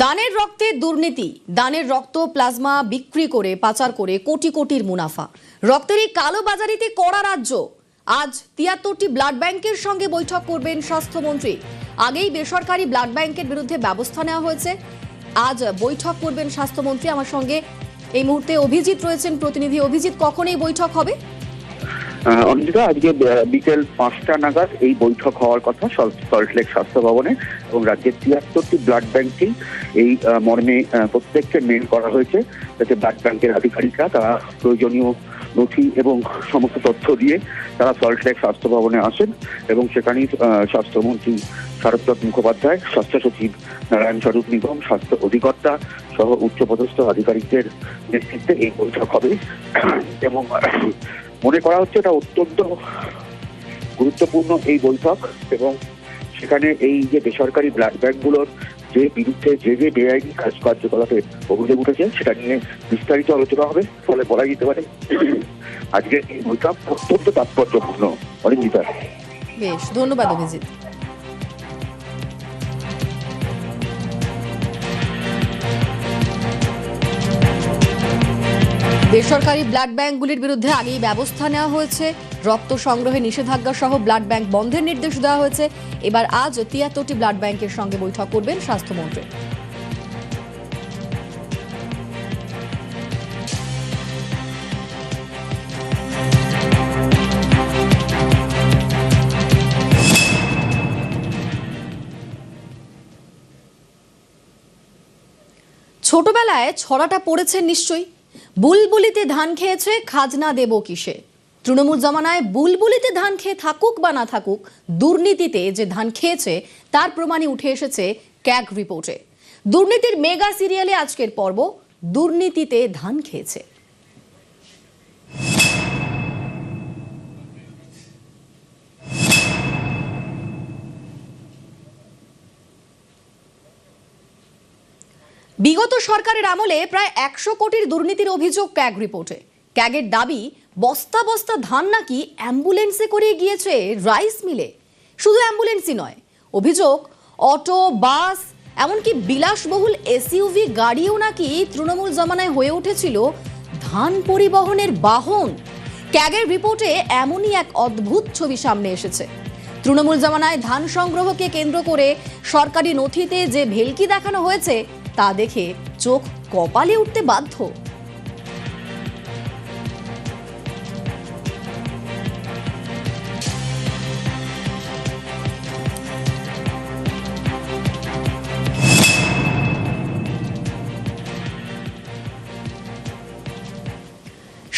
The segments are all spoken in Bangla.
দানের রক্তে দুর্নীতি, দানের রক্ত প্লাজমা বিক্রি করে পাচার করে কোটি কোটির মুনাফা, রক্তের এই কালো বাজারিতে কড়া রাজ্য। আজ ৭৩টি ব্লাড ব্যাংকের সঙ্গে বৈঠক করবেন স্বাস্থ্যমন্ত্রী। আগেই বেসরকারি ব্লাড ব্যাংকের বিরুদ্ধে ব্যবস্থা নেওয়া হয়েছে। আজ বৈঠক করবেন স্বাস্থ্যমন্ত্রী। আমার সঙ্গে এই মুহূর্তে অভিজিৎ রয়েছেন, প্রতিনিধি। অভিজিৎ, কখন এই বৈঠক হবে? অনিন্দিতা, আজকে বিকেল ৫টা নাগাদ এই বৈঠক হওয়ার কথা সল্টলেক স্বাস্থ্য ভবনে, এবং রাজ্যের ৭৩টি ব্লাড ব্যাংকেই এই মর্মে প্রত্যেককে মেল করা হয়েছে, যাতে ব্লাড ব্যাংকের আধিকারিকরা তারা প্রয়োজনীয় নথি এবং সমস্ত তথ্য দিয়ে তারা সল্টলেক স্বাস্থ্য ভবনে আসেন, এবং সেখানেই স্বাস্থ্যমন্ত্রী শরৎচন্দ্র মুখোপাধ্যায়, স্বাস্থ্য সচিব নারায়ণ স্বরূপ নিগম, স্বাস্থ্য অধিকর্তা সহ উচ্চপদস্থ আধিকারিকদের নেতৃত্বে এই বৈঠক হবে। এবং মনে করা হচ্ছে এটা অত্যন্ত গুরুত্বপূর্ণ এই বৈঠক, এবং সেখানে এই যে বেসরকারি ব্লাড ব্যাংকগুলোর যে বিরুদ্ধে যে বেআইনি কার্যকলাপের অভিযোগ উঠেছে সেটা নিয়ে বিস্তারিত আলোচনা হবে। ফলে বলা যেতে পারে আজকের এই বৈঠক অত্যন্ত তাৎপর্যপূর্ণ। অরিন্দিতা, বেশ, ধন্যবাদ অভিজিৎ। বেসরকারি ব্লাড ব্যাংকগুলির বিরুদ্ধে আগেই ব্যবস্থা নেওয়া হয়েছে। রক্ত সংগ্রহে নিষেধাজ্ঞা সহ ব্লাড ব্যাংক বন্ধের নির্দেশ দেওয়া হয়েছে। এবার আজ ৭৩টি ব্লাড ব্যাংকের সঙ্গে বৈঠক করবেন স্বাস্থ্যমন্ত্রী। ছোটবেলায় ছড়াটা পড়েছেন নিশ্চয়ই, বুলবুলিতে ধান খেয়েছে খাজনা দেব কিসে। তৃণমূল জমানায় বুলবুলিতে ধান খেয়ে থাকুক বা না থাকুক, দুর্নীতিতে যে ধান খেয়েছে তার প্রমাণই উঠে এসেছে ক্যাগ রিপোর্টে। দুর্নীতির মেগা সিরিয়ালে আজকের পর্ব, দুর্নীতিতে ধান খেয়েছে। বিগত সরকারের আমলে প্রায় ১০০ কোটির দুর্নীতির অভিযোগ ক্যাগ রিপোর্টে। ক্যাগের দাবি, বস্তা বস্তা ধান নাকি অ্যাম্বুলেন্সে করে গিয়েছে রাইস মিলে। শুধু অ্যাম্বুলেন্সই নয়, অভিযোগ অটো, বাস, এমনকি বিলাসবহুল এসইউভি গাড়িও নাকি তৃণমূল জমানায় হয়ে উঠেছিল ধান পরিবহনের বাহন। ক্যাগের রিপোর্টে এমনই এক অদ্ভুত ছবি সামনে এসেছে। তৃণমূল জমানায় ধান সংগ্রহকে কেন্দ্র করে সরকারি নথিতে যে ভেলকি দেখানো হয়েছে তা দেখে চোখ কপালে উঠতে বাধ্য।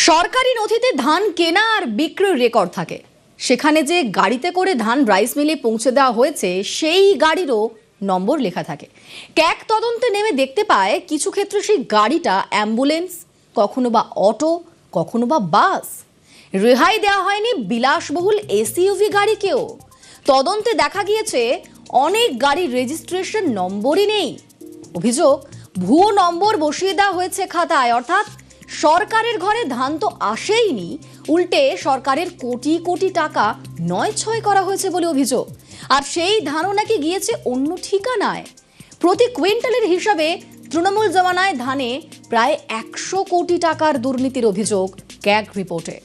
সরকারি নথিতে ধান কেনা আর বিক্রির রেকর্ড থাকে। সেখানে যে গাড়িতে করে ধান রাইস মিলে পৌঁছে দেওয়া হয়েছে সেই গাড়িরও নম্বর লেখা থাকে। ক্যাগ তদন্তে নেমে দেখতে পায় কিছু ক্ষেত্রে সেই গাড়িটা অ্যাম্বুলেন্স, কখনো বা অটো, কখনো বা বাস। রেহাই দেওয়া হয়নি বিলাসবহুল এসইউভি গাড়িকেও। তদন্তে দেখা গিয়েছে অনেক গাড়ির রেজিস্ট্রেশন নম্বরই নেই। অভিযোগ, ভুয়ো নম্বর বসিয়ে দেওয়া হয়েছে খাতায়। অর্থাৎ সরকারের ঘরে ধান তো আসেইনি, উল্টে সরকারের কোটি কোটি টাকা নয়-ছয় করা হয়েছে বলে অভিযোগ। আর সেই ধানও নাকি গিয়েছে অন্য ঠিকানায়। প্রতি কুইন্টালের হিসাবে তৃণমূল জমানায় ধানে প্রায় ১০০ কোটি টাকার দুর্নীতির অভিযোগ ক্যাগ রিপোর্টে।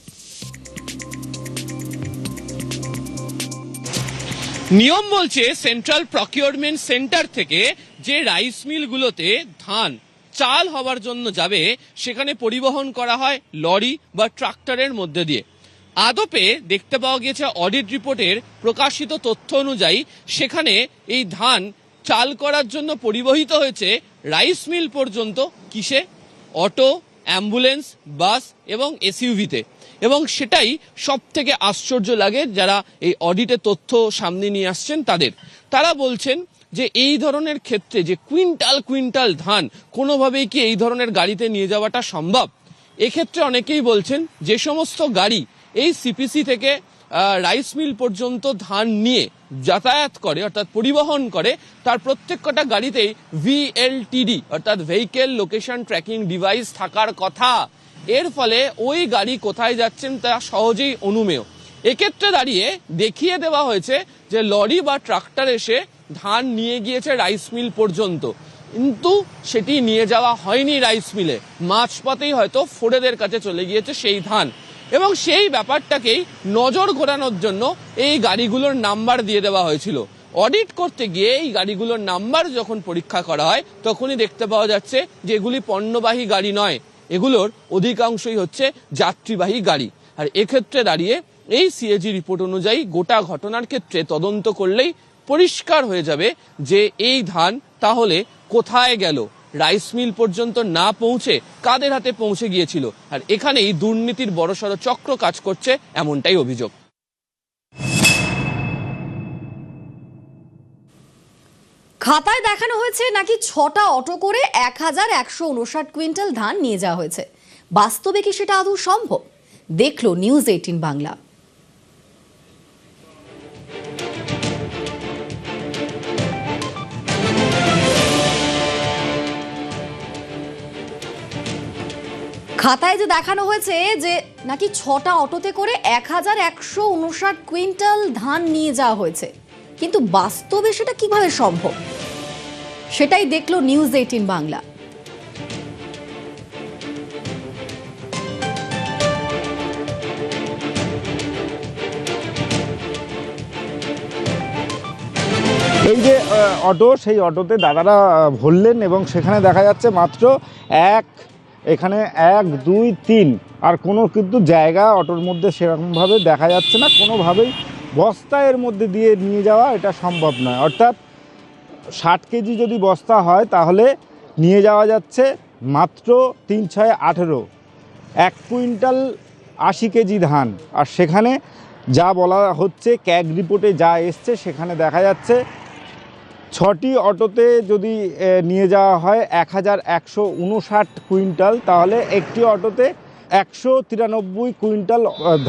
নিয়ম বলছে সেন্ট্রাল প্রকিউরমেন্ট সেন্টার থেকে যে রাইস মিলগুলোতে ধান চাল হওয়ার জন্য যাবে সেখানে পরিবহন করা হয় লরি বা ট্রাক্টরের মধ্যে দিয়ে। আদপে দেখতে পাওয়া গিয়েছে অডিট রিপোর্টের প্রকাশিত তথ্য অনুযায়ী সেখানে এই ধান চাল করার জন্য পরিবহিত হয়েছে রাইস মিল পর্যন্ত কিসে? অটো, অ্যাম্বুলেন্স, বাস এবং এসইউভিতে। এবং সেটাই সব থেকে আশ্চর্য লাগে যারা এই অডিটের তথ্য সামনে নিয়ে আসছেন তাদের। তারা বলছেন যে এই ধরনের ক্ষেত্রে যে কুইন্টাল কুইন্টাল ধান কোনোভাবেই কি এই ধরনের গাড়িতে নিয়ে যাওয়াটা সম্ভব? এক্ষেত্রে অনেকেই বলছেন যে সমস্ত গাড়ি এই সিপিসি থেকে রাইস মিল পর্যন্ত ধান নিয়ে যাতায়াত করে, অর্থাৎ পরিবহন করে, তার প্রত্যেকটা গাড়িতেই VLTD অর্থাৎ ভেহিকেল লোকেশন ট্র্যাকিং ডিভাইস থাকার কথা। এর ফলে ওই গাড়ি কোথায় যাচ্ছেন তা সহজেই অনুমেয়। এক্ষেত্রে দাঁড়িয়ে দেখিয়ে দেওয়া হয়েছে যে লরি বা ট্রাক্টর এসে ধান নিয়ে গিয়েছে রাইস মিল পর্যন্ত। কিন্তু সেটি নিয়ে যাওয়া হয়নি রাইস মিলে, মাঝপথেই হয়তো ফোরেদের কাছে চলে গিয়েছে সেই ধান। এবং সেই ব্যাপারটাকেই নজর ঘোরানোর জন্য এই গাড়িগুলোর নাম্বার দিয়ে দেওয়া হয়েছিল। অডিট করতে গিয়ে এই গাড়িগুলোর নাম্বার যখন পরীক্ষা করা হয় তখনই দেখতে পাওয়া যাচ্ছে যে এগুলি পণ্যবাহী গাড়ি নয়, এগুলোর অধিকাংশই হচ্ছে যাত্রীবাহী গাড়ি। আর এক্ষেত্রে দাঁড়িয়ে এই সিএজি রিপোর্ট অনুযায়ী গোটা ঘটনার ক্ষেত্রে তদন্ত করলেই পরিষ্কার হয়ে যাবে যে এই ধান তাহলে কোথায় গেল, রাইস মিল পর্যন্ত না পৌঁছে কাদের হাতে পৌঁছে গিয়েছিল। আর এখানেই দুর্নীতির বড়সড় চক্র কাজ করছে, এমনটাই অভিযোগ। খাতায় দেখানো হয়েছে নাকি 6টা অটো করে 1159 কুইন্টাল ধান নিয়ে যাওয়া হয়েছে। বাস্তবে কি সেটা আদৌ সম্ভব? দেখলো নিউজ 18 বাংলা। খাতায় যে দেখানো হয়েছে যে নাকি 6টা অটোতে করে 1159 কুইন্টাল ধান নিয়ে যাওয়া হয়েছে, কিন্তু বাস্তবে সেটা কিভাবে সম্ভব সেটাই দেখলো নিউজ 18 বাংলা। এই যে অটো, সেই অটোতে দাদারা ভরলেন এবং সেখানে দেখা যাচ্ছে মাত্র এখানে 1, 2, 3 আর কোনো কিন্তু জায়গা অটোর মধ্যে সেরকমভাবে দেখা যাচ্ছে না। কোনোভাবেই বস্তা এর মধ্যে দিয়ে নিয়ে যাওয়া এটা সম্ভব নয়। অর্থাৎ 60 কেজি যদি বস্তা হয় তাহলে নিয়ে যাওয়া যাচ্ছে মাত্র 3, 6, 18 1 কুইন্টাল 80 কেজি ধান। আর সেখানে যা বলা হচ্ছে, ক্যাগ রিপোর্টে যা এসছে সেখানে দেখা যাচ্ছে 6টি অটোতে যদি নিয়ে যাওয়া হয় 1159 কুইন্টাল, তাহলে একটি অটোতে 193 কুইন্টাল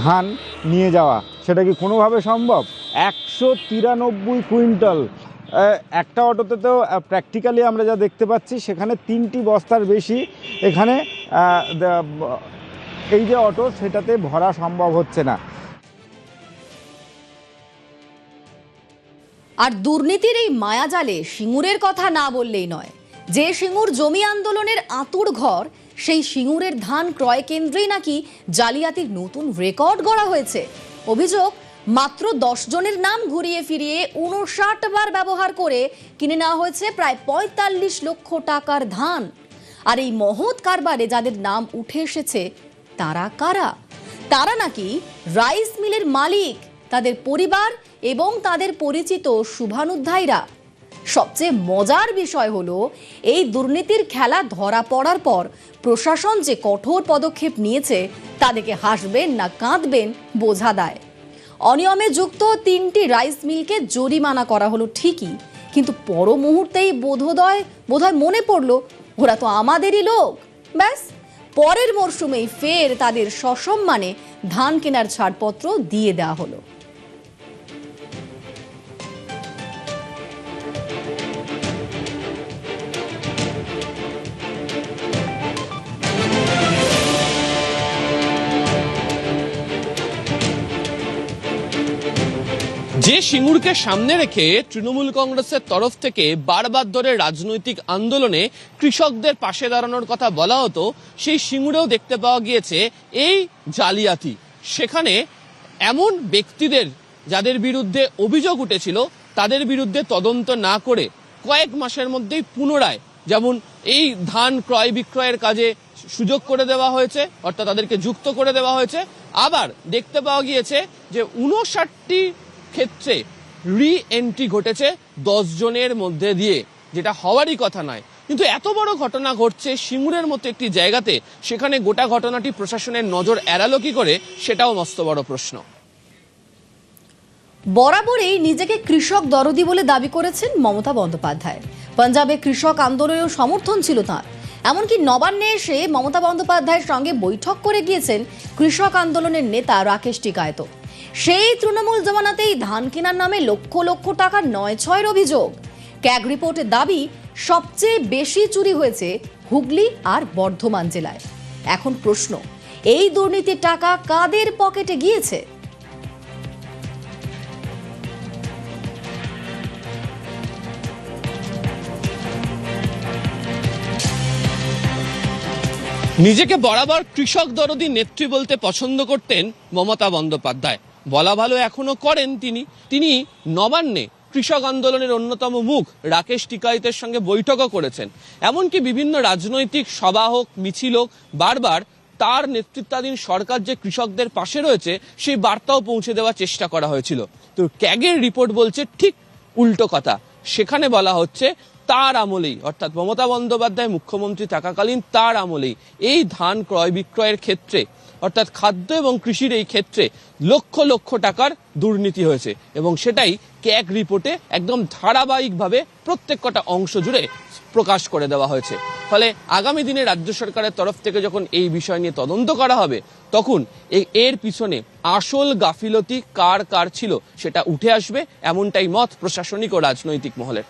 ধান নিয়ে যাওয়া সেটা কি কোনোভাবে সম্ভব? 193 কুইন্টাল একটা অটোতে তো প্র্যাকটিক্যালি আমরা যা দেখতে পাচ্ছি সেখানে 3টি বস্তার বেশি এখানে এই যে অটো সেটাতে ভরা সম্ভব হচ্ছে না। আর দুর্নীতির এই মায়াজালে সিঙ্গুরের কথা না বললেই নয়। যে সিঙ্গুর জমি আন্দোলনের আঁতুড় ঘর, সেই সিঙ্গুরের ধান ক্রয় কেন্দ্রেই নাকি জালিয়াতির নতুন রেকর্ড গড়া হয়েছে। অভিযোগ, মাত্র 10 জনের নাম ঘুরিয়ে ফিরিয়ে 59 বার ব্যবহার করে কিনে নেওয়া হয়েছে প্রায় 45 লক্ষ টাকার ধান। আর এই মহৎ কারবারে যাদের নাম উঠে এসেছে তারা কারা? তারা নাকি রাইস মিলের মালিক, তাদের পরিবার এবং তাদের পরিচিত শুভানুধ্যায়ীরা। সবচেয়ে মজার বিষয় হলো, এই দুর্নীতির খেলা ধরা পড়ার পর প্রশাসন যে কঠোর পদক্ষেপ নিয়েছে তা দেখে হাসবেন না কাঁদবেন বোঝা দায়। অনিয়মে যুক্ত 3টি রাইস মিলকে জরিমানা করা হলো ঠিকই, কিন্তু পর মুহূর্তেই বোধহয় মনে পড়লো ওরা তো আমাদেরই লোক। ব্যাস, পরের মরশুমেই ফের তাদের সসম্মানে ধান কেনার ছাড়পত্র দিয়ে দেওয়া হলো। যে সিঙ্গুরকে সামনে রেখে তৃণমূল কংগ্রেসের তরফ থেকে বারবার ধরে রাজনৈতিক আন্দোলনে কৃষকদের পাশে দাঁড়ানোর কথা বলা হতো, সেই সিঙ্গুরেও দেখতে পাওয়া গিয়েছে এই জালিয়াতি। সেখানে এমন ব্যক্তিদের যাদের বিরুদ্ধে অভিযোগ উঠেছিল তাদের বিরুদ্ধে তদন্ত না করে কয়েক মাসের মধ্যেই পুনরায় যেমন এই ধান ক্রয় বিক্রয়ের কাজে সুযোগ করে দেওয়া হয়েছে, অর্থাৎ তাদেরকে যুক্ত করে দেওয়া হয়েছে। আবার দেখতে পাওয়া গিয়েছে যে 59টি ক্ষেত্রে রি এন্ট্রি ঘটেছে 10 জনের মধ্যে দিয়ে, যেটা হওয়ারই কথা নয়। কিন্তু এত বড় ঘটনা ঘটছে সিঙ্গুরের মতো একটি জায়গাতে, সেখানে গোটা ঘটনাটি প্রশাসনের নজর এড়ালো কি করে, সেটাও মস্ত বড় প্রশ্ন। বরাবরই নিজেকে কৃষক দরদি বলে দাবি করেছেন মমতা বন্দ্যোপাধ্যায়। পাঞ্জাবে কৃষক আন্দোলনেও সমর্থন ছিল তাঁর। এমনকি নবান্নে এসে মমতা বন্দ্যোপাধ্যায়ের সঙ্গে বৈঠক করে গিয়েছেন কৃষক আন্দোলনের নেতা রাকেশ টিকায়েত। সেই তৃণমূল জমানাতেই ধান কেনার নামে লক্ষ লক্ষ টাকা 9-6 অভিযোগ। ক্যাগ রিপোর্টের দাবি, সবচেয়ে বেশি চুরি হয়েছে হুগলি আর বর্ধমান জেলায়। এখন প্রশ্ন, এই দুর্নীতির টাকা কাদের পকেটে গিয়েছে? নিজেকে বরাবর কৃষক দরদি নেত্রী বলতে পছন্দ করতেন মমতা বন্দ্যোপাধ্যায়। বলা ভালো এখনো করেন তিনি নবান্নে কৃষক আন্দোলনের অন্যতম মুখ রাকেশ টিকাইতের সঙ্গে বৈঠকও করেছেন। এমনকি বিভিন্ন রাজনৈতিক সভা হোক, মিছিল হোক, বারবার তার নেতৃত্বাধীন সরকার যে কৃষকদের পাশে রয়েছে সেই বার্তাও পৌঁছে দেওয়ার চেষ্টা করা হয়েছিল। তো ক্যাগের রিপোর্ট বলছে ঠিক উল্টো কথা। সেখানে বলা হচ্ছে তার আমলেই, অর্থাৎ মমতা বন্দ্যোপাধ্যায় মুখ্যমন্ত্রী থাকাকালীন তার আমলেই এই ধান ক্রয় বিক্রয়ের ক্ষেত্রে, অর্থাৎ খাদ্য এবং কৃষির এই ক্ষেত্রে লক্ষ লক্ষ টাকার দুর্নীতি হয়েছে এবং সেটাই ক্যাগ রিপোর্টে একদম ধারাবাহিকভাবে প্রত্যেক কটা অংশ জুড়ে প্রকাশ করে দেওয়া হয়েছে। ফলে আগামী দিনে রাজ্য সরকারের তরফ থেকে যখন এই বিষয় নিয়ে তদন্ত করা হবে তখন এর পিছনে আসল গাফিলতি কার ছিল সেটা উঠে আসবে, এমনটাই মত প্রশাসনিক ও রাজনৈতিক মহলের।